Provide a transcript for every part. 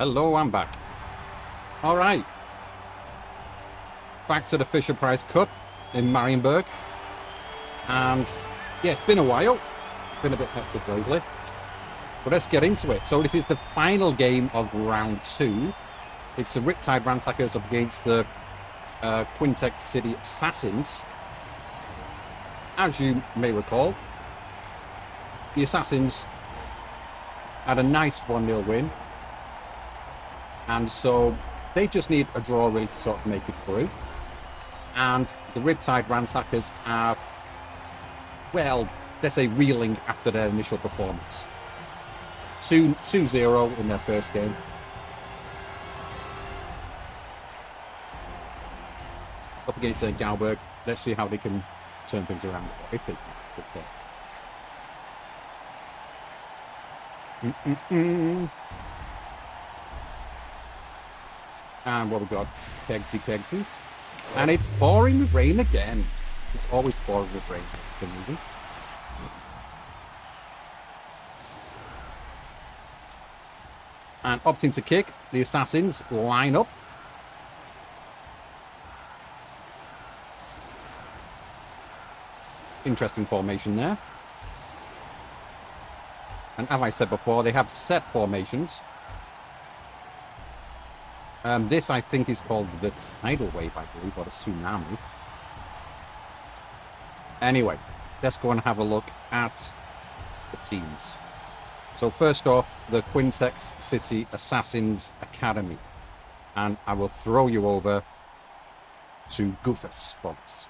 Hello, I'm back. All right. Back to the Fisherprize Cup in Marienberg. And yeah, it's been a while. Been a bit hectic lately. But let's get into it. So this is the final game of round 2. It's the Riptide Ransackers up against the Quintex City Assassins. As you may recall, the Assassins had a nice 1-0 win. And so they just need a draw really to sort of make it through. And the Riptide Ransackers are, well, let's say reeling after their initial performance. 2-0 in their first game. Up against Galberg. Let's see how they can turn things around. If they can. And what we got? Kegsies. And it's pouring with rain again. It's always pouring with rain. And opting to kick, the Assassins line up. Interesting formation there. And as I said before, they have set formations. This, I think, is called the tidal wave, I believe, or the tsunami. Anyway, let's go and have a look at the teams. So first off, the Quintex City Assassins Academy. And I will throw you over to Goofus for this.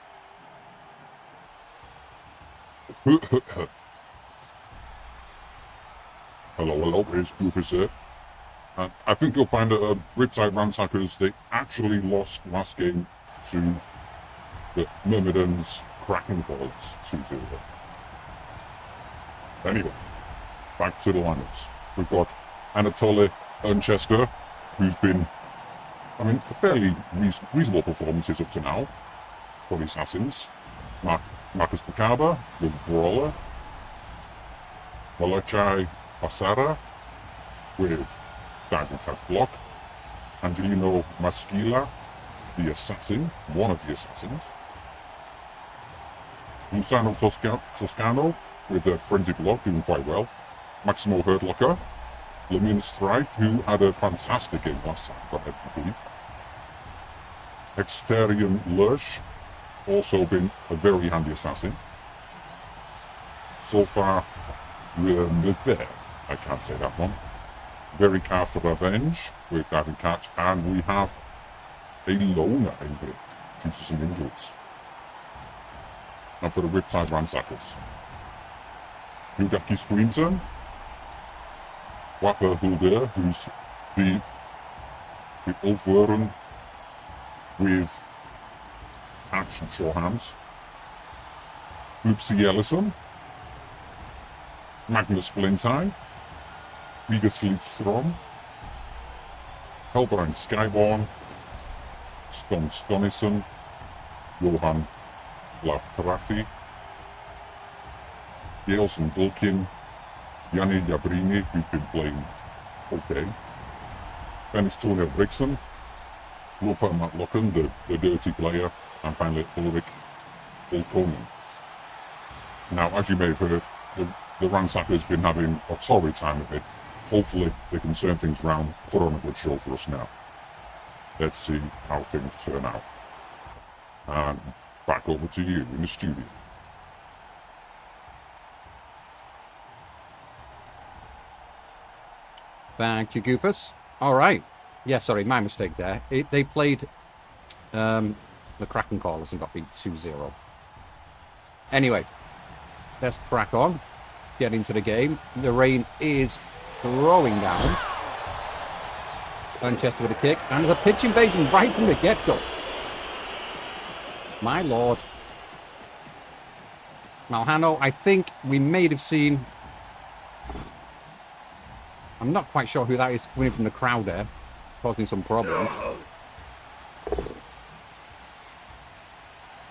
Hello, it's Goofus here. And I think you'll find that Riptide Ransackers, they actually lost last game to the Myrmidons Kraken Calls 2-0. Anyway, back to the lineups. We've got Anatoly Ernchester, who's been, fairly reasonable performances up to now for the Assassins. Marcus Pacaba with Brawler. Malachai Asara with Dive and Catch Block. Angelino Maschila, the Assassin, one of the Assassins. Luciano Toscano with a Frenzy Block, doing quite well. Maximo Herdlocker. Lemon Strife, who had a fantastic game last time, got MVP. Exterion Lurch, also been a very handy assassin. So far, there, I can't say that one. Very Car for Revenge with Dive and Catch, and we have a loner in here due to some injuries. And for the Riptide Ransackers, Hugaki Screamson, Wapper Hulder, who's the Ulferen with catch and short hands. Oopsie Ellison, Magnus Flintheim, Riga Slitstrom, Hellbrand Skyborn, Ston Stonison, Johan Lavtrafi, Yelson Dulkin, Yanni Jabrini, who's been playing okay, Spanish Tony Brixon, Lothar Matlocken, the dirty player, and finally Ulrich Volkonen. Now, as you may have heard, the Ransackers been having a sorry time of it. Hopefully they can turn things around, put on a good show for us now. Let's see how things turn out. And back over to you in the studio. Thank you, Goofus. All right. Yeah, sorry, my mistake there. They played the Kraken Callers and got beat 2-0. Anyway, let's crack on. Get into the game. The rain is throwing down. Manchester with a kick. And there's a pitch invasion right from the get-go. My lord. Malhano, I think we may have seen... I'm not quite sure who that is winning from the crowd there. Causing some problems.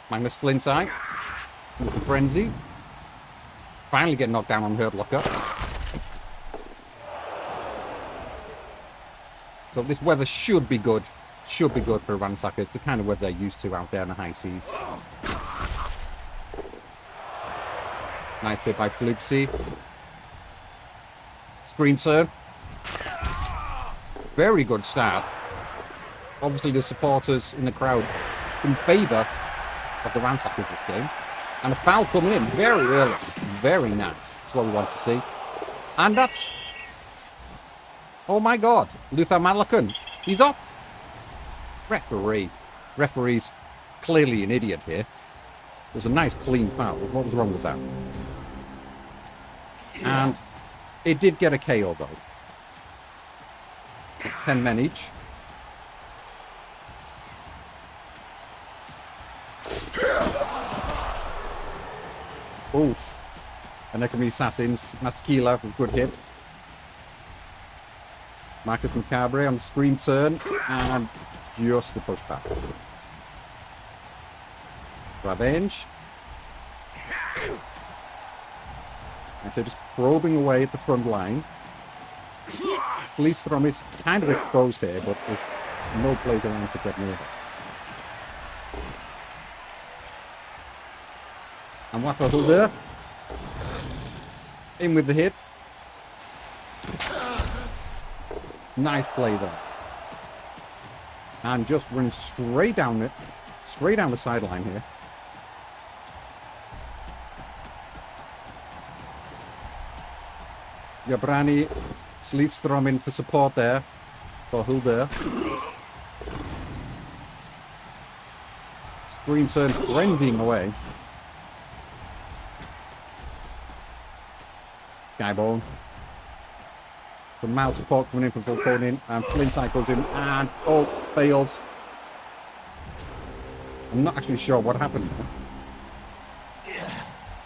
Magnus Flintside. With the frenzy. Finally getting knocked down on Herdlocker. So this weather should be good. Should be good for Ransackers. It's the kind of weather they're used to out there in the high seas. Nice hit by Flipsy. Screen turn. Very good start. Obviously the supporters in the crowd in favour of the Ransackers this game. And a foul coming in very early. Very nice. That's what we want to see. And that's... Oh my god. Luther Malakan. He's off. Referee. Referee's clearly an idiot here. It was a nice clean foul. What was wrong with that? And it did get a KO though. 10 men each. Oof. And there can be Assassins. Maskila with good hit. Marcus Macabre on the screen turn. And just the pushback. Revenge. And so just probing away at the front line. Fleestrom is kind of exposed here, but there's no place around to get near it. And Wacko there. In with the hit. Nice play there. And just running straight down it. Straight down the sideline here. Jabrani, Sleestrom in for support there. For Hulder. Screen turn frenzying away. Skybone. Some mild support coming in from Volkonin. And Flintside goes in and oh, fails. I'm not actually sure what happened.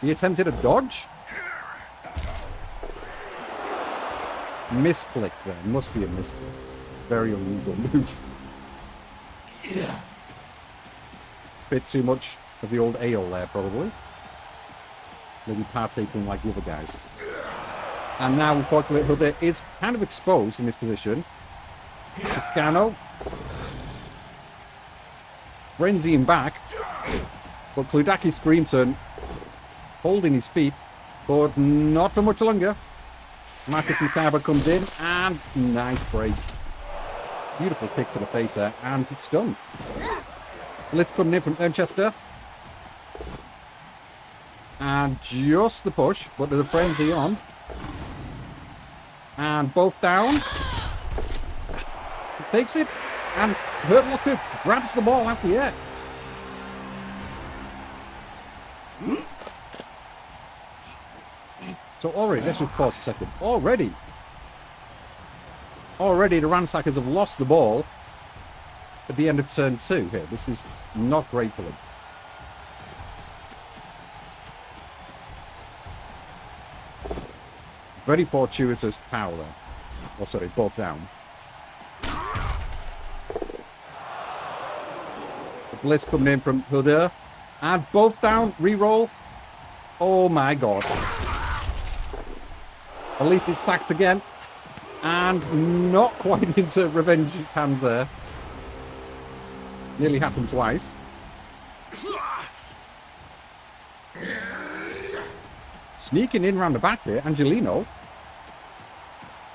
He attempted a dodge? Misclick there. Must be a misclick. Very unusual move. Bit too much of the old ale there, probably. Maybe partaking like the other guys. And now, unfortunately, Huda is kind of exposed in this position. Toscano. Frenzying back. But Kludaki's screen turn. Holding his feet. But not for much longer. Marcus Macabre comes in. And nice break. Beautiful kick to the face there. And he's stunned. Blitz coming in from Ernchester. And just the push. But there's a frenzy on. And both down. He takes it. And Hurtlocker grabs the ball out the air. So already, let's just pause a second. Already the Ransackers have lost the ball at the end of turn 2 here. This is not great for them. Very fortuitous power there. Oh, sorry, both down. The blitz coming in from Hilder. And both down, re-roll. Oh my god. At least he's sacked again. And not quite into Revenge's hands there. Nearly happened twice. Sneaking in round the back here, Angelino.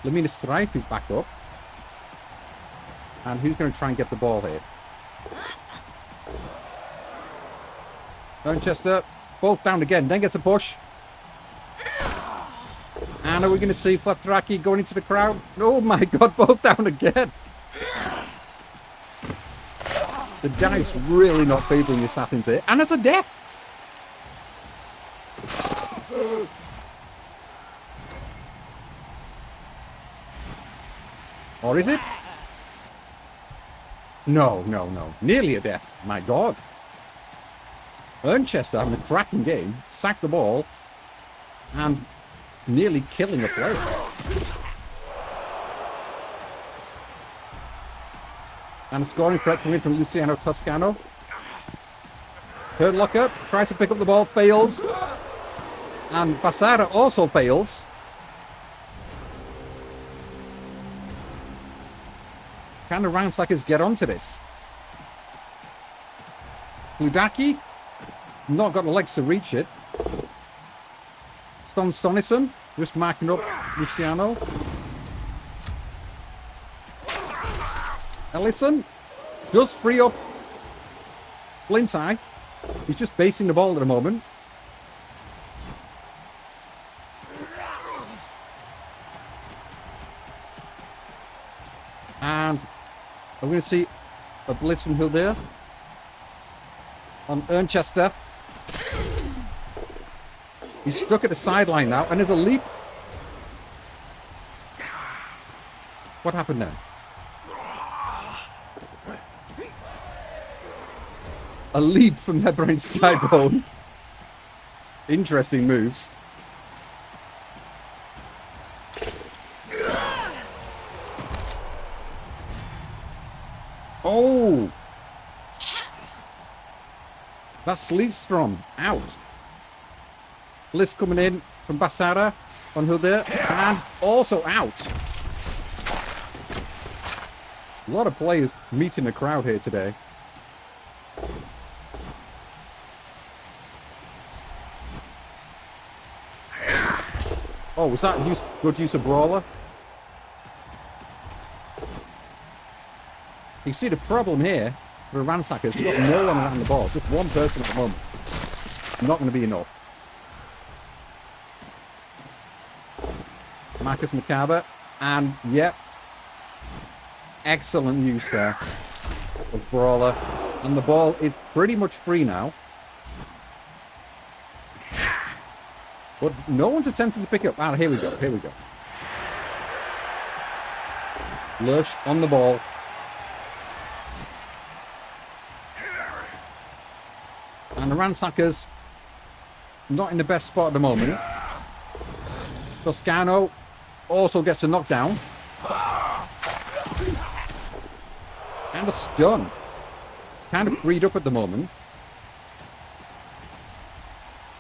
Lamina Stripe is back up. And who's going to try and get the ball here? Manchester, both down again, then gets a push. And are we going to see Flaptraki going into the crowd? Oh my god, both down again. The dice really not favouring the Sappins here. And it's a death. Or is it? No. Nearly a death. My god. Ernchester having a cracking game. Sacked the ball. And nearly killing a player. And a scoring threat coming in from Luciano Toscano. Hurtlocker tries to pick up the ball. Fails. And Basara also fails. Can the Ransackers get onto this? Ludaki? Not got the legs to reach it. Stonison just marking up Luciano. Ellison does free up Flinty. He's just basing the ball at the moment. And I'm going to see a blitz from Hilder on Ernchester. He's stuck at the sideline now, and there's a leap. What happened there? A leap from Hebrain Skybone. Interesting moves. Oh! That's Sleestrom out. Bliss coming in from Basara on Hilder, and also out. A lot of players meeting the crowd here today. Oh, was that good use of Brawler? You see the problem here for the Ransackers, they've got no one around the ball. Just one person at the moment. Not going to be enough. Marcus Macabre, and yep, excellent use there of Brawler. And the ball is pretty much free now. But no one's attempted to pick it up. Ah, here we go, here we go. Lush on the ball. And the Ransackers not in the best spot at the moment. Toscano also gets a knockdown. And a stun. Kind of freed up at the moment.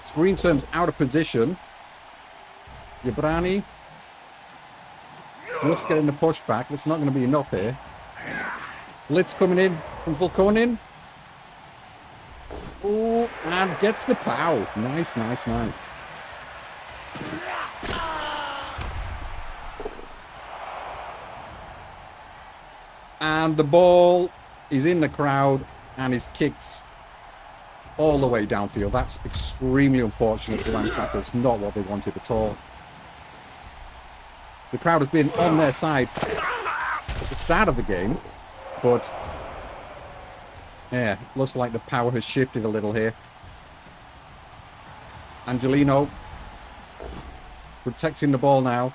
Screen terms out of position. Yabrani just getting the pushback. That's not going to be enough here. Blitz coming in from Volkonin. Oh, and gets the pow. Nice, nice, nice. And the ball is in the crowd and is kicked all the way downfield. That's extremely unfortunate for Ransackers. Not what they wanted at all. The crowd has been on their side at the start of the game, but yeah, looks like the power has shifted a little here. Angelino protecting the ball now.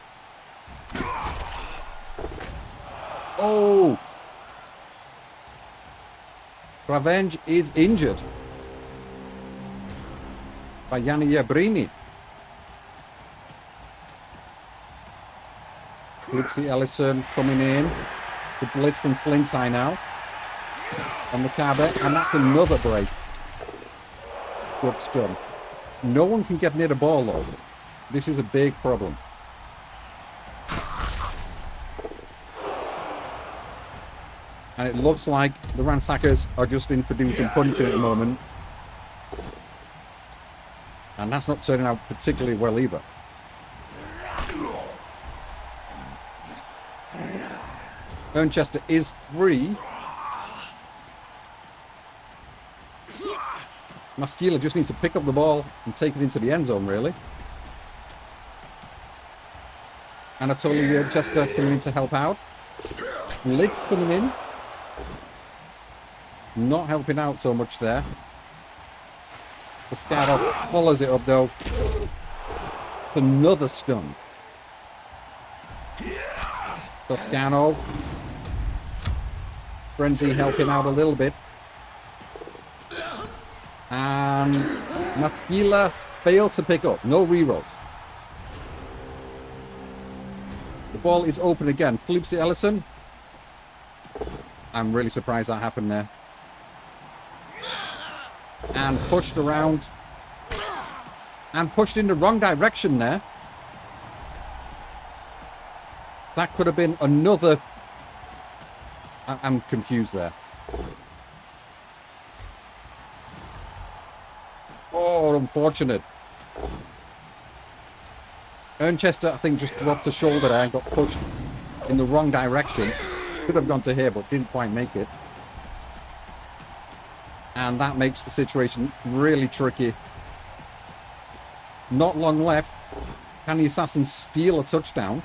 Oh! Revenge is injured by Yanni Yabrini. Flipsy Ellison coming in. The blitz from Flinty now. On the Macabre, and that's another break. Good stun. No one can get near the ball though. This is a big problem. And it looks like the Ransackers are just in for doing some punching at the moment. And that's not turning out particularly well either. Ernchester is 3. Maskila just needs to pick up the ball and take it into the end zone, really. Anatoly Ernchester coming in to help out. Lids coming in. Not helping out so much there. Pescado follows it up, though. It's another stun. Toscano. Frenzy helping out a little bit. And Maskila fails to pick up. No rerolls. The ball is open again. Flipsy Ellison. I'm really surprised that happened there. And pushed around. And pushed in the wrong direction there. That could have been another I'm confused there. Oh, unfortunate. Ernchester, I think, just dropped a shoulder there and got pushed in the wrong direction. Could have gone to here, but didn't quite make it. And that makes the situation really tricky. Not long left. Can the Assassins steal a touchdown?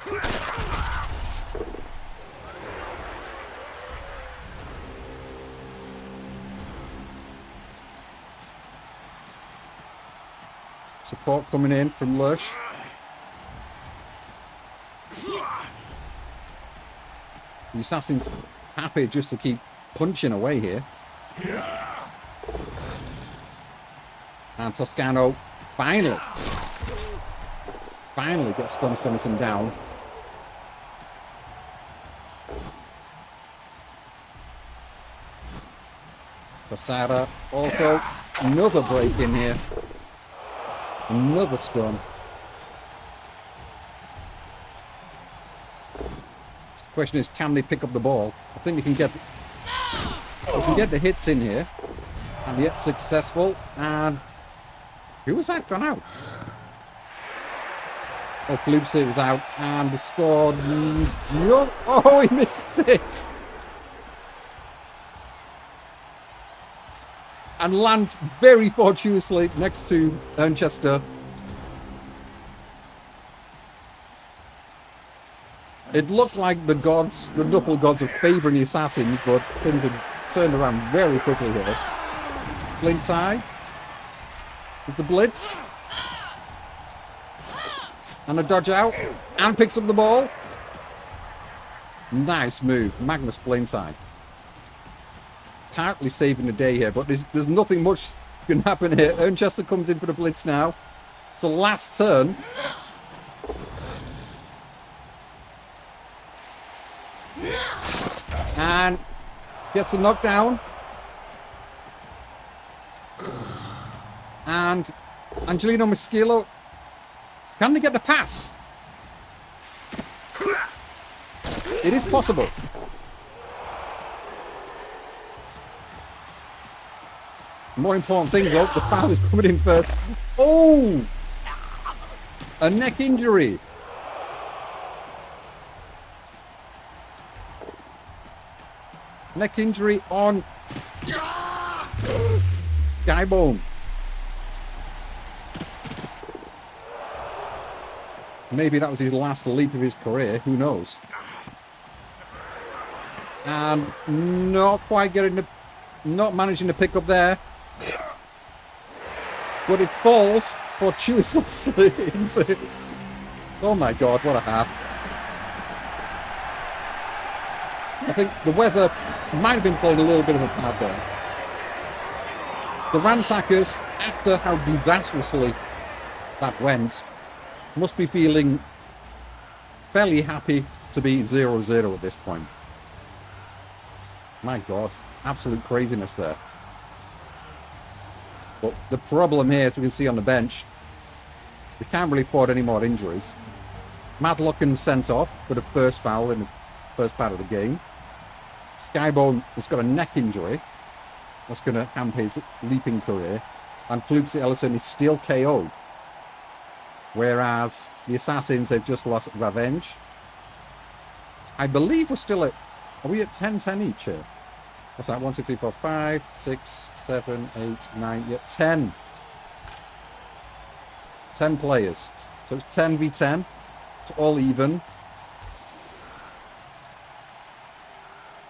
Support coming in from Lush. The Assassin's happy just to keep punching away here. And Toscano finally gets Stonison down. Posada also another break in here. Another stun. The question is, can they pick up the ball? I think they can get the hits in here. And yet successful. And who was that gone out? Oh, Floopsy was out. And the score. Oh, he missed it. And lands very fortuitously next to Ernchester. It looked like the gods, the knuckle gods, were favouring the Assassins, but things had turned around very quickly here. Blink eye with the blitz. And a dodge out. And picks up the ball. Nice move. Magnus Flintside. Partly saving the day here, but there's nothing much can happen here. Ernchester comes in for the blitz now. It's a last turn. And gets a knockdown. And Angelino Maschillo. Can they get the pass? It is possible. More important thing though, the foul is coming in first. Oh! A neck injury. Neck injury on Skybone. Maybe that was his last leap of his career, who knows? And not quite getting the, not managing to pick up there. But it falls fortuitously into... Oh my god, what a half. I think the weather might have been playing a little bit of a part there. The Ransackers, after how disastrously that went, must be feeling fairly happy to be 0-0 at this point. My god, absolute craziness there. But the problem here, as we can see on the bench, they can't really afford any more injuries. Madlocken's sent off for the first foul in the first part of the game. Skybone has got a neck injury. That's going to hamper his leaping career. And Floopsy Ellison is still KO'd. Whereas the Assassins, they've just lost Revenge. I believe we're still at... Are we at 10-10 each here? What's that? 1, 2, 3, 4, 5, 6, 7, 8, 9... Yeah, 10. 10 players. So it's 10v10. It's all even.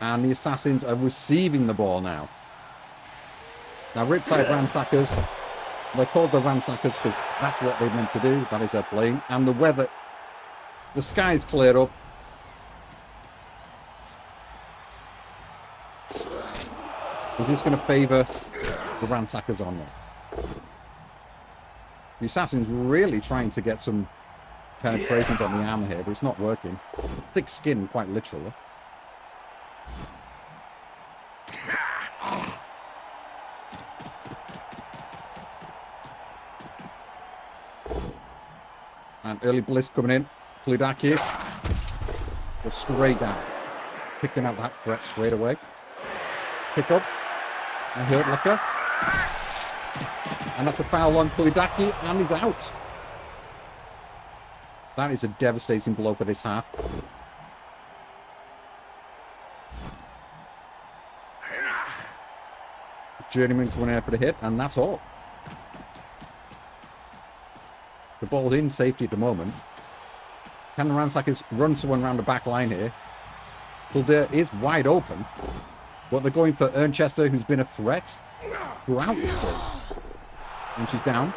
And the Assassins are receiving the ball now. Now, Riptide Ransackers, they're called the Ransackers because that's what they're meant to do. That is their playing. And the weather, the sky's cleared up. Is this going to favour the Ransackers on there? The Assassin's really trying to get some penetrations on the arm here, but it's not working. Thick skin, quite literally. And early bliss coming in. Fludaki. Goes straight down. Picking out that threat straight away. Pick up. And Herdlicker. And that's a foul on Kulidaki, and he's out. That is a devastating blow for this half. Journeyman coming in for the hit, and that's all. The ball's in safety at the moment. Can the Ransackers run someone around the back line here? Kildare is wide open, but they're going for Ernchester, who's been a threat throughout this ball. And she's down.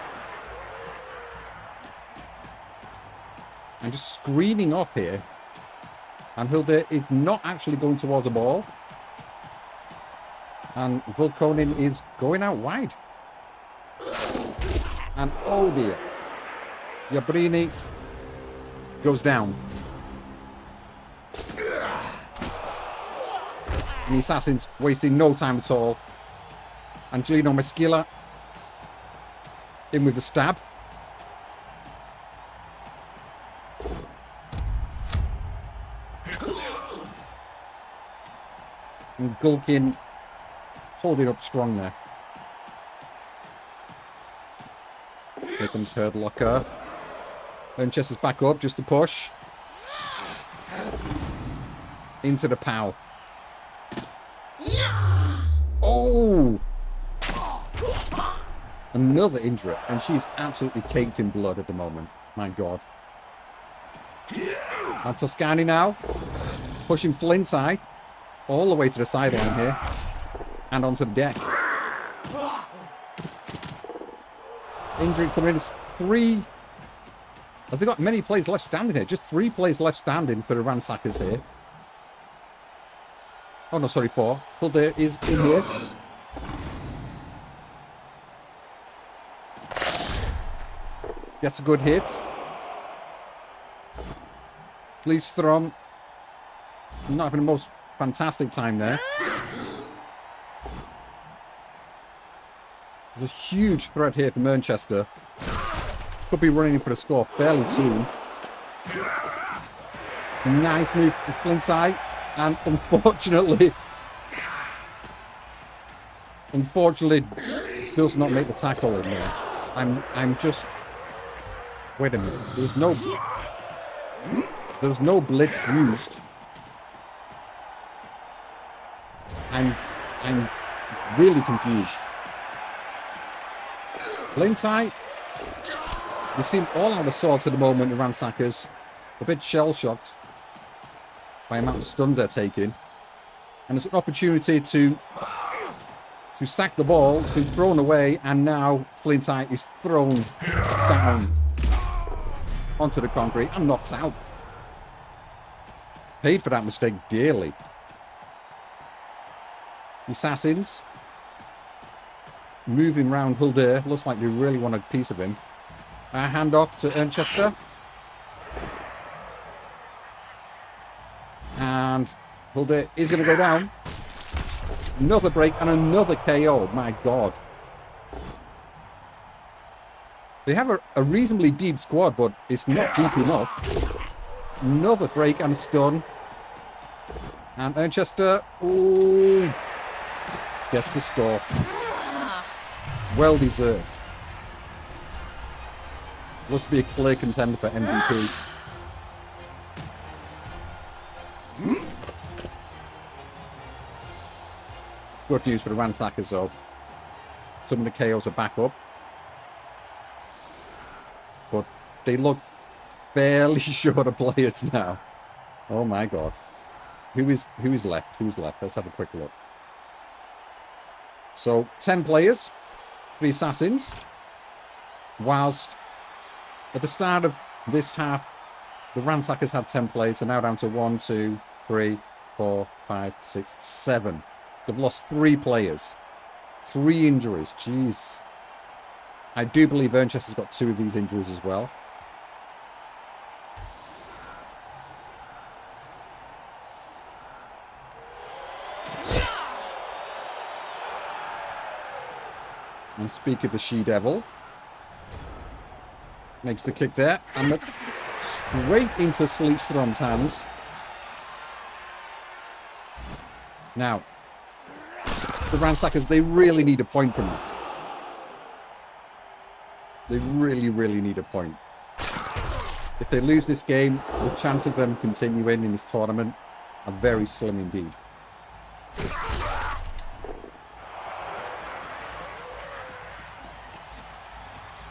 And just screening off here. And Hilde is not actually going towards the ball. And Vulkonen is going out wide. And oh dear. Jabrini goes down. And the Assassins wasting no time at all. Angelino Mesquila in with the stab. And Gulkin holding up strong there. Here comes Herdlocker. Manchester's back up just to push. Into the POW. Oh! Another injury, and she's absolutely caked in blood at the moment. My God. And Toscani now. Pushing Flintside all the way to the sideline here. And onto the deck. Injury coming in. It's 3. Have they got many players left standing here? Just 3 players left standing for the Ransackers here. Oh no, sorry, 4. Hilde is in here. Gets a good hit. Fleestrom not having the most fantastic time there. There's a huge threat here from Manchester. Could be running in for the score fairly soon. Nice move from Flintside. And unfortunately does not make the tackle in there. I'm just... Wait a minute. There's no blitz used. I'm really confused. Flintside, we seem all out of sorts at the moment, the Ransackers. A bit shell-shocked by the amount of stuns they're taking. And there's an opportunity to sack the ball. It's been thrown away, and now Flintside is thrown down onto the concrete and knocked out. Paid for that mistake dearly. The Assassins moving round Hilde. Looks like they really want a piece of him. Hand off to Ernchester. And Hilde is going to go down. Another break and another KO. My God. They have a reasonably deep squad, but it's not deep enough. Another break and a stun. And Ernchester, ooh, gets the score. Well deserved. Must be a clear contender for MVP. Good news for the Ransackers though. Some of the KOs are back up. But they look fairly short of players now. Oh my God. Who is left? Who's left? Let's have a quick look. So 10 players for the Assassins. Whilst at the start of this half, the Ransackers had 10 players, so now down to 1, 2, 3, 4, 5, 6, 7. They've lost 3 players. 3 injuries. Jeez. I do believe Ernchester's got 2 of these injuries as well. And speak of the She-Devil. Makes the kick there. And straight into Sleetstrom's hands. Now, the Ransackers, they really need a point from this. They really, really need a point. If they lose this game, the chance of them continuing in this tournament are very slim indeed.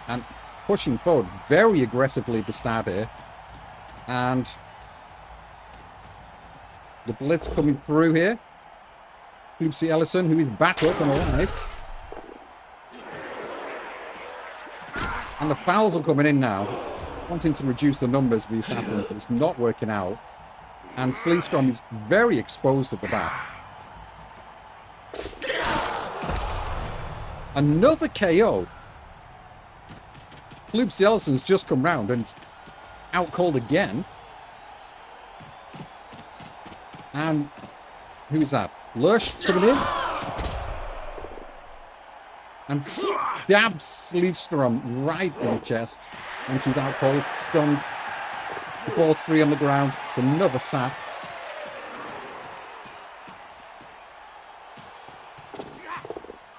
And pushing forward very aggressively at the start here. And the blitz coming through here. Lucy Ellison, who is back up and alive. And the fouls are coming in now. Wanting to reduce the numbers of the Assassins, but it's not working out. And Sleestrom is very exposed at the back. Another KO. Lucy Ellison's just come round and out cold again. And who is that? Lush coming in. And stabs Sleestrom right in the chest. And she's out cold, stunned. The ball's 3 on the ground. It's another sack.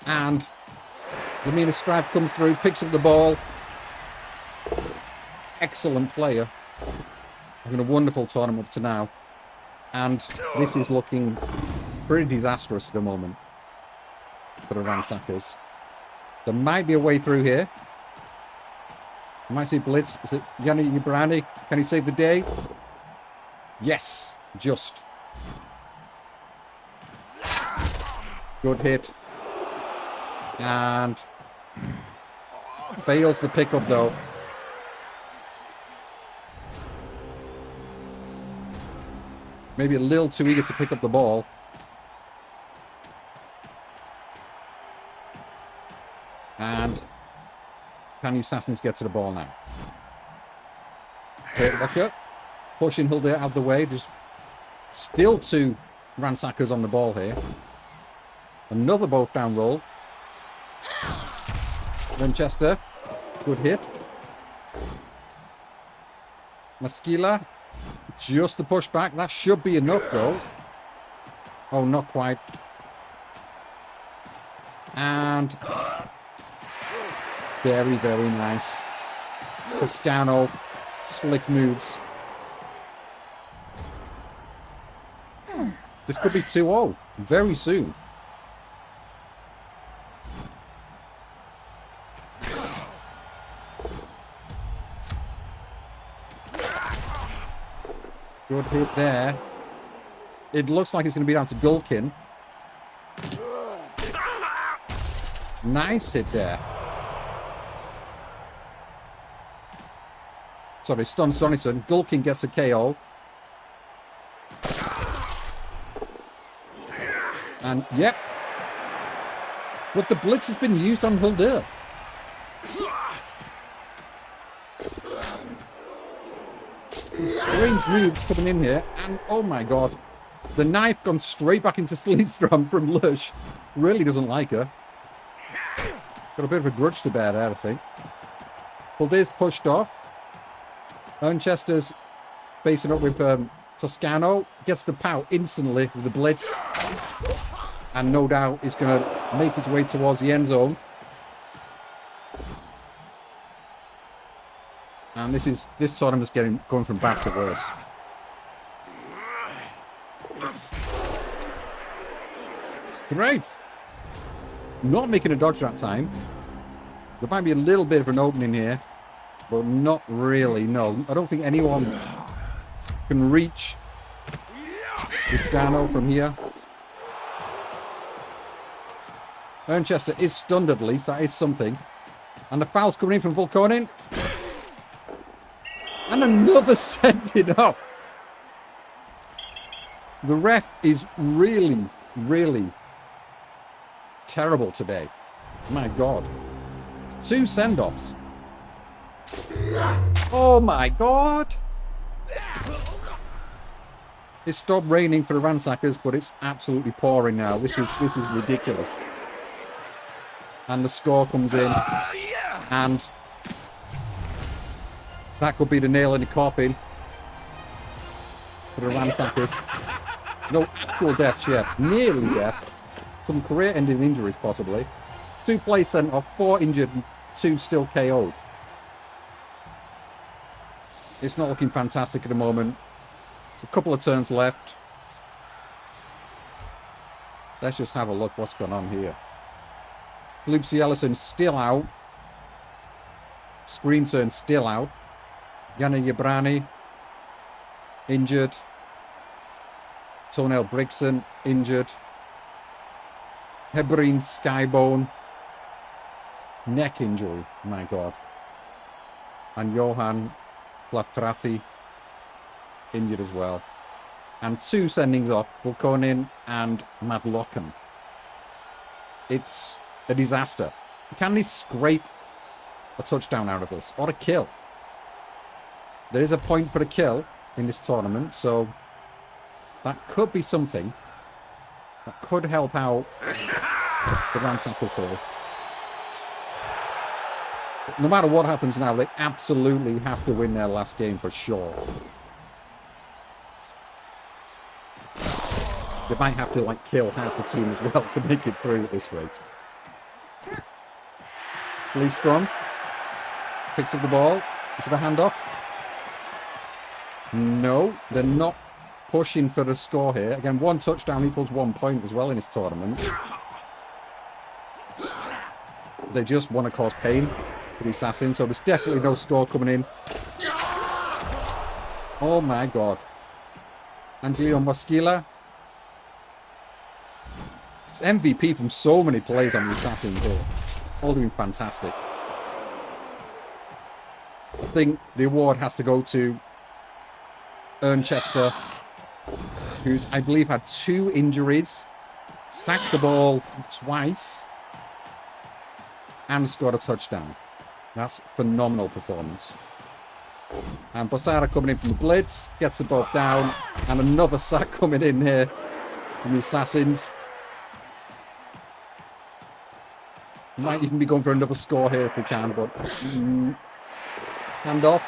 And Lamina Stripe comes through, picks up the ball. Excellent player. Having a wonderful tournament up to now. And this is looking pretty disastrous at the moment for the Ransackers. There might be a way through here. I might see blitz. Is it Yanni Ibrani? Can he save the day? Yes, just. Good hit. And fails the pickup though. Maybe a little too eager to pick up the ball. And can the Assassins get to the ball now? Hurt Locker. Pushing Hilda out of the way. Just still 2 Ransackers on the ball here. Another both down roll. Winchester. Good hit. Maskila. Just the push back. That should be enough though. Oh, not quite. And very, very nice. Toscano. Slick moves. This could be 2-0 very soon. Good hit there. It looks like it's going to be down to Gulkin. Nice hit there. Sorry, stun Sonison. Gulkin gets a KO. And, yep. But the blitz has been used on Hilda. Strange moves coming in here. And, oh my god. The knife gone straight back into Sleestrom from Lush. Really doesn't like her. Got a bit of a grudge to bear there, I think. Hilda's pushed off. Winchester's facing up with Toscano. Gets the pout instantly with the blitz. And no doubt is going to make his way towards the end zone. And this tournament's going from bad to worse. Strafe. Not making a dodge that time. There might be a little bit of an opening here. But not really, no. I don't think anyone can reach Dano from here. Winchester is stunned at least. That is something. And the foul's coming in from Volkonin. And another sending up. The ref is really, really terrible today. My God. 2 send-offs. Oh my god! It's stopped raining for the Ransackers, but it's absolutely pouring now. This is ridiculous. And the score comes in, and that could be the nail in the coffin for the Ransackers. No actual deaths yet. Nearly death. Some career-ending injuries, possibly. 2 players sent off, 4 injured, and 2 still KO'd. It's not looking fantastic at the moment. There's a couple of turns left. Let's just have a look what's going on here. Lucy Ellison still out. Screen turn still out. Yana Yabrani injured. Tonell Brigson injured. Hebreen Skybone neck injury, my god. And Johan Flaftrafi injured as well. And 2 sendings off, Vulkonin and Madlocken. It's a disaster. Can they scrape a touchdown out of this? Or a kill? There is a point for a kill in this tournament, so that could be something. That could help out the Ransackers here. But no matter what happens now, they absolutely have to win their last game for sure. They might have to, like, kill half the team as well to make it through at this rate. Sleestrom picks up the ball. Is it a handoff? No, they're not pushing for the score here. Again, 1 touchdown equals 1 point as well in this tournament. They just want to cause pain to the Assassins, so there's definitely no score coming in. Oh my god. Angelo Moschila. It's MVP from so many players on the Assassins here. All doing fantastic. I think the award has to go to Ernchester, who's, I believe, had 2 injuries, sacked the ball twice, and scored a touchdown. That's phenomenal performance. And Bossara coming in from the blitz, gets the ball down, and another sack coming in here from the Assassins. Might even be going for another score here if we can, but hand off.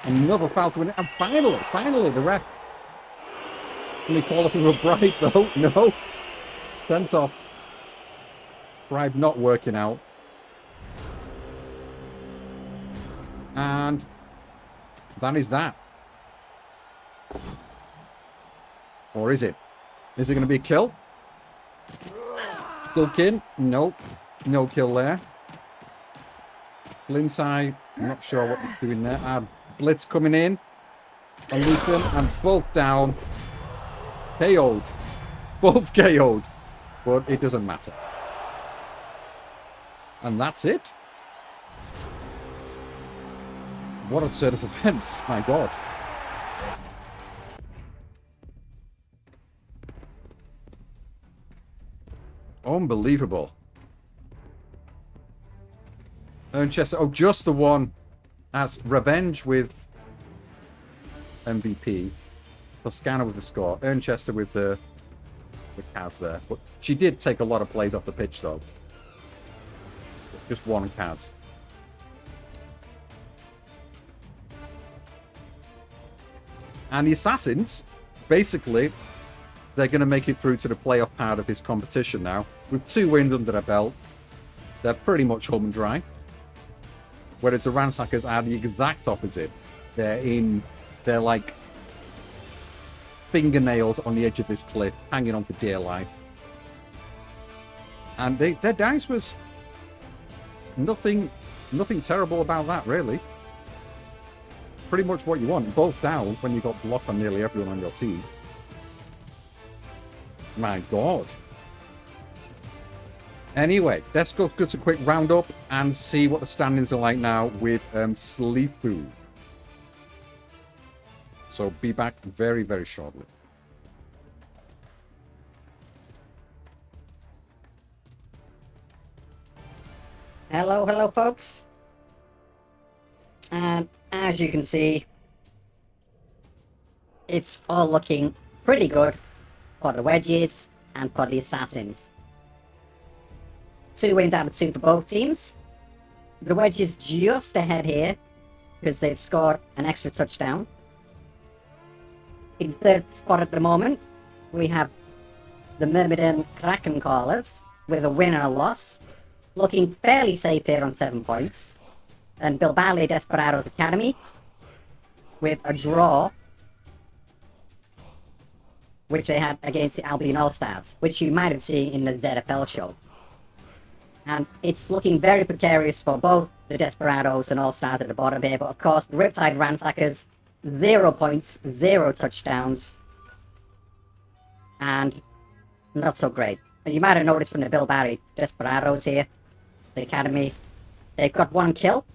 Another foul to win it, and finally, the ref. Can they call it for a bribe though? No. Sent off. Bribe not working out. And that is that. Or is it? Is it going to be a kill? Kilkin? Nope. No kill there. Flinty, I'm not sure what he's doing there. And Blitz coming in. And Lucan, and both down. KO'd. Both KO'd. But it doesn't matter. And that's it. What a turn of events. My god. Unbelievable. Ernchester. Oh, just the one. As Revenge with MVP. Toscana with the score. Ernchester with the Kaz there. But she did take a lot of plays off the pitch, though. Just one Kaz. And the Assassins, basically, they're going to make it through to the playoff part of this competition now. With 2 wins under their belt, they're pretty much home and dry. Whereas the Ransackers are the exact opposite. They're like fingernails on the edge of this cliff, hanging on for dear life. And their dice was nothing terrible about that, really. Pretty much what you want. Both down when you got blocked on nearly everyone on your team. My god. Anyway, let's go to a quick roundup and see what the standings are like now with Slifu. So be back very, very shortly. Hello, folks. And as you can see, it's all looking pretty good for the Wedges and for the Assassins. 2 wins out of 2 for both teams. The Wedges just ahead here because they've scored an extra touchdown. In third spot at the moment, we have the Myrmidon Kraken Callers with a win and a loss, looking fairly safe here on 7 points. And Bilbali Desperados Academy with a draw, which they had against the Albion All-Stars, which you might have seen in the ZFL show. And it's looking very precarious for both the Desperados and All-Stars at the bottom here, but of course, the Riptide Ransackers, 0 points, 0 touchdowns, and not so great. You might have noticed from the Bilbali Desperados here, the academy, they've got 1 kill,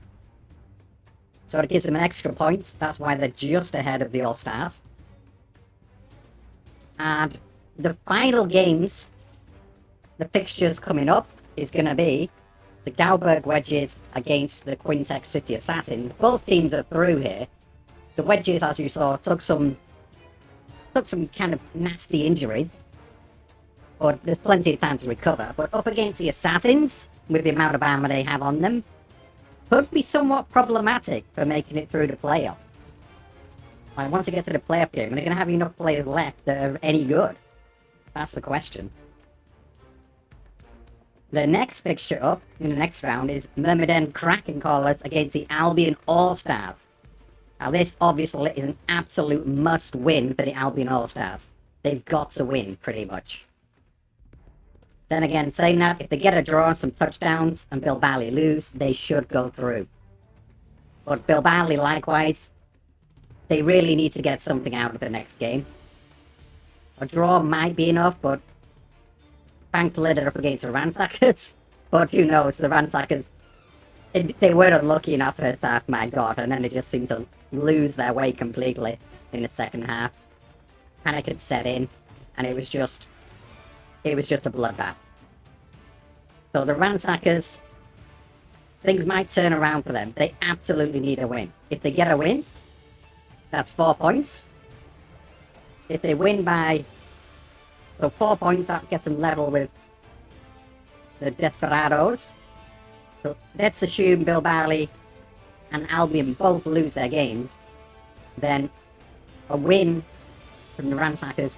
so it gives them an extra point. That's why they're just ahead of the All-Stars. And the final games, the fixtures coming up, is going to be the Gauberg Wedges against the Quintex City Assassins. Both teams are through here. The Wedges, as you saw, took some kind of nasty injuries, but there's plenty of time to recover. But up against the Assassins, with the amount of armor they have on them, could be somewhat problematic for making it through the playoffs. Like, once you get to the playoff game, are they going to have enough players left that are any good? That's the question. The next fixture up in the next round is Myrmidon Kraken Callers against the Albion All-Stars. Now this obviously is an absolute must-win for the Albion All-Stars. They've got to win, pretty much. Then again, saying that, if they get a draw and some touchdowns and Bilbali lose, they should go through. But Bilbali, likewise, they really need to get something out of the next game. A draw might be enough, but thankfully they're up against the Ransackers. But who knows, the Ransackers, they were unlucky enough first half, my god, and then they just seemed to lose their way completely in the second half. Panic had set in, and it was just a bloodbath. So the Ransackers, things might turn around for them. They absolutely need a win. If they get a win, that's 4 points. If they win by 4 points, that gets them level with the Desperados. So let's assume Bilbali and Albion both lose their games. Then a win from the Ransackers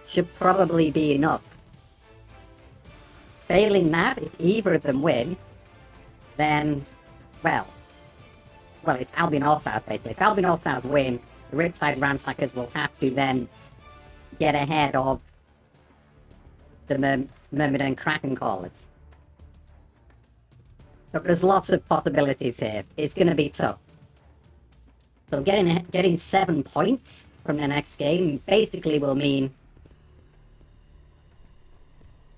should probably be enough. Failing that, if either of them win, then, well, it's Albion All-Stars basically. If Albion All-Stars win, the Riptide Ransackers will have to then get ahead of the Myrmidon Kraken Callers. So there's lots of possibilities here. It's going to be tough. So getting 7 points from the next game basically will mean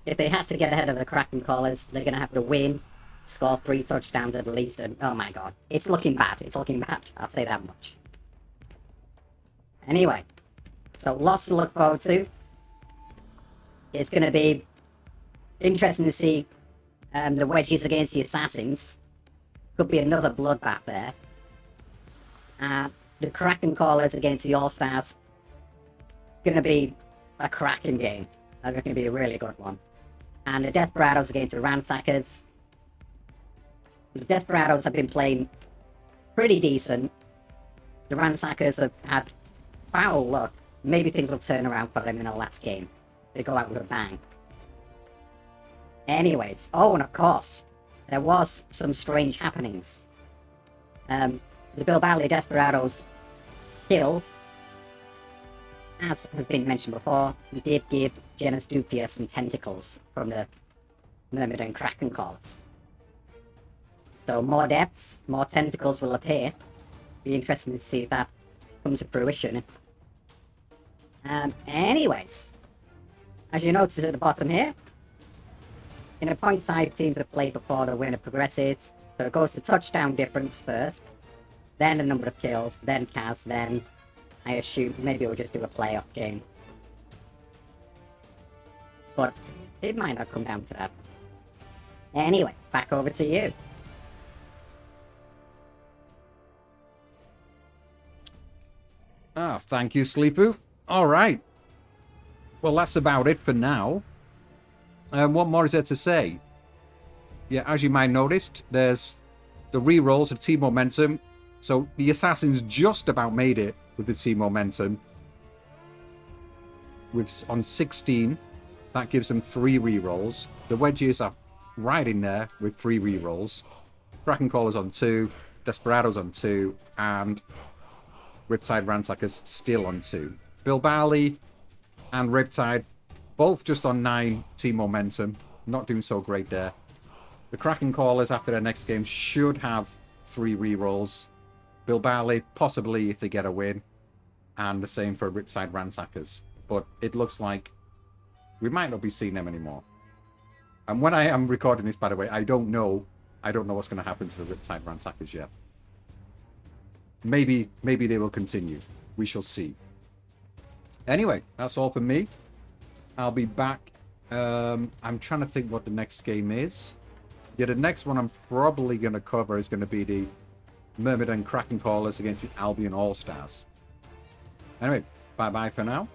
if they had to get ahead of the Kraken Callers, they're going to have to win, score 3 touchdowns at least, and oh my god, it's looking bad. It's looking bad. I'll say that much. Anyway, so lots to look forward to. It's going to be interesting to see the Wedges against the Assassins. Could be another bloodbath there. The Kraken Callers against the All-Stars. Going to be a cracking game. That's going to be a really good one. And the Desperados against the Ransackers. The Desperados have been playing pretty decent. The Ransackers have had foul luck. Maybe things will turn around for them in the last game. They go out with a bang. Anyways, oh, and of course, there was some strange happenings. The Bilbali Desperados kill, as has been mentioned before, we did give Genus Dupia some tentacles from the Myrmidon Kraken Callers. So more deaths, more tentacles will appear. Be interesting to see if that comes to fruition. Anyways, as you notice at the bottom here, in a point side, teams have played before the winner progresses. So it goes to touchdown difference first, then the number of kills, then CAS, then I assume maybe we'll just do a playoff game. But it might not come down to that. Anyway, back over to you. Thank you, Sleepoo. Alright. Well, that's about it for now. What more is there to say? Yeah, as you might have noticed, there's the re-rolls of team momentum. So the Assassins just about made it with the team momentum. on 16. That gives them 3 rerolls. The Wedges are right in there with 3 rerolls. Kraken Callers on 2, Desperados on 2, and Riptide Ransackers still on 2. Bilbali and Riptide both just on 9 team momentum. Not doing so great there. The Kraken Callers after their next game should have 3 rerolls. Bilbali possibly if they get a win. And the same for Riptide Ransackers. But it looks like we might not be seeing them anymore. And when I am recording this, by the way, I don't know what's going to happen to the Riptide Ransackers yet. Maybe they will continue. We shall see. Anyway, that's all for me. I'll be back. I'm trying to think what the next game is. Yeah, the next one I'm probably going to cover is going to be the Mermaid and Kraken Callers against the Albion All-Stars. Anyway, bye-bye for now.